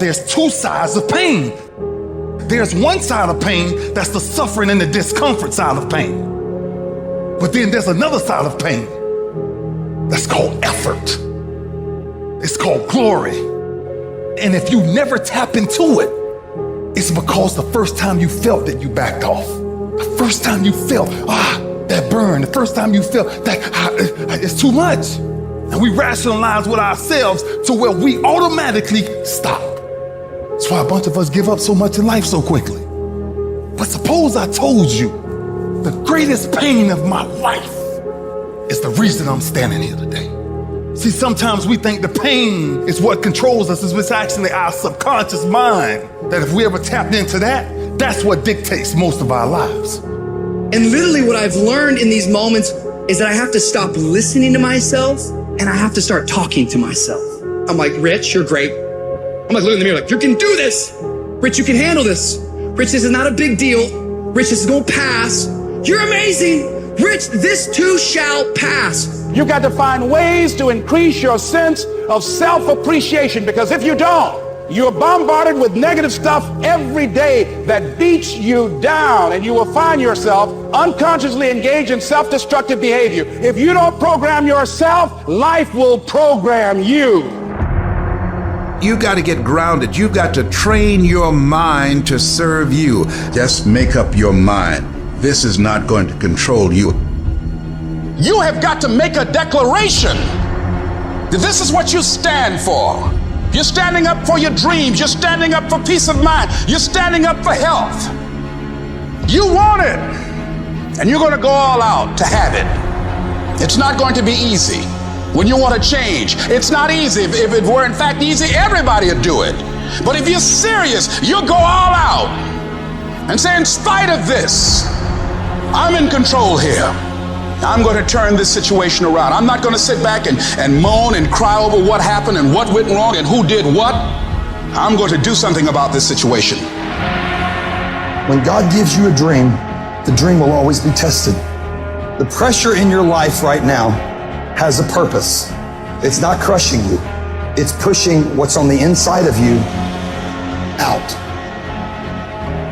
there's two sides of pain. There's one side of pain that's the suffering and the discomfort side of pain. But then there's another side of pain that's called effort. It's called glory. And if you never tap into it, it's because the first time you felt that you backed off. The first time you felt, that burn. The first time you felt that it's too much. And we rationalize with ourselves to where we automatically stop. That's why a bunch of us give up so much in life so quickly. But suppose I told you the greatest pain of my life is the reason I'm standing here today. See, sometimes we think the pain is what controls us. It's actually our subconscious mind that if we ever tapped into that, that's what dictates most of our lives. And literally what I've learned in these moments is that I have to stop listening to myself and I have to start talking to myself. I'm like, Rich, you're great. I'm like, look in the mirror, like, you can do this. Rich, you can handle this. Rich, this is not a big deal. Rich, this is gonna pass. You're amazing. Rich, this too shall pass. You got to find ways to increase your sense of self-appreciation, because if you don't, you're bombarded with negative stuff every day that beats you down, and you will find yourself unconsciously engaged in self-destructive behavior. If you don't program yourself, life will program you. You got to get grounded. You got to train your mind to serve you. Just make up your mind. This is not going to control you. You have got to make a declaration that this is what you stand for. You're standing up for your dreams. You're standing up for peace of mind. You're standing up for health. You want it, and you're going to go all out to have it. It's not going to be easy. When you want to change, it's not easy. If it were in fact easy, everybody would do it. But if you're serious, you'll go all out and say, in spite of this, I'm in control here. I'm going to turn this situation around. I'm not going to sit back and moan and cry over what happened and what went wrong and who did what. I'm going to do something about this situation. When God gives you a dream, the dream will always be tested. The pressure in your life right now has a purpose. It's not crushing you. It's pushing what's on the inside of you out.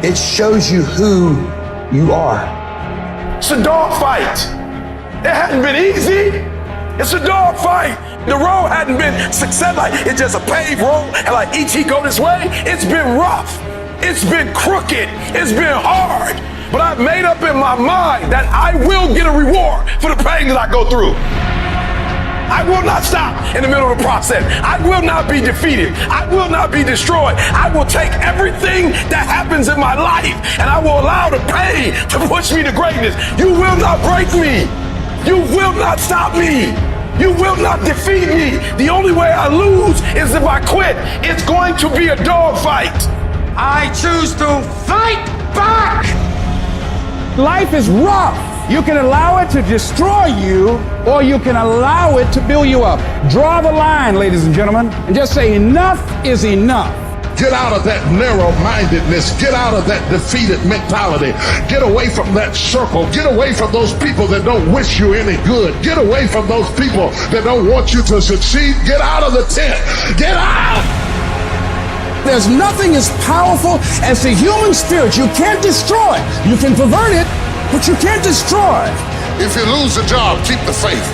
It shows you who you are. It's a dog fight. It hadn't been easy. It's a dog fight. The road hadn't been success. Like, it's just a paved road, and like E.T. go this way. It's been rough. It's been crooked. It's been hard. But I've made up in my mind that I will get a reward for the pain that I go through. I will not stop in the middle of the process. I will not be defeated. I will not be destroyed. I will take everything that happens in my life and I will allow the pain to push me to greatness. You will not break me. You will not stop me. You will not defeat me. The only way I lose is if I quit. It's going to be a dog fight. I choose to fight back. Life is rough. You can allow it to destroy you, or you can allow it to build you up. Draw the line, ladies and gentlemen, and just say enough is enough. Get out of that narrow-mindedness. Get out of that defeated mentality. Get away from that circle. Get away from those people that don't wish you any good. Get away from those people that don't want you to succeed. Get out of the tent. Get out! There's nothing as powerful as the human spirit. You can't destroy it. You can pervert it, but you can't destroy it. If you lose the job, keep the faith.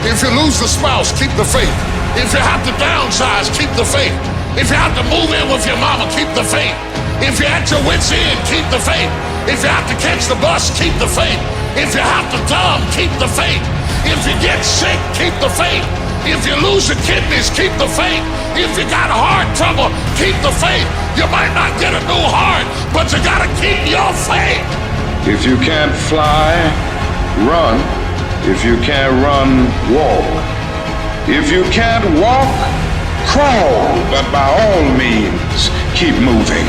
If you lose the spouse, keep the faith. If you have to downsize, keep the faith. If you have to move in with your mama, keep the faith. If you're at your wit's end, keep the faith. If you have to catch the bus, keep the faith. If you have to dumb, keep the faith. If you get sick, keep the faith. If you lose your kidneys, keep the faith. If you got heart trouble, keep the faith. You might not get a new heart, but you gotta keep your faith. If you can't fly, run. If you can't run, walk. If you can't walk, crawl. But by all means, keep moving.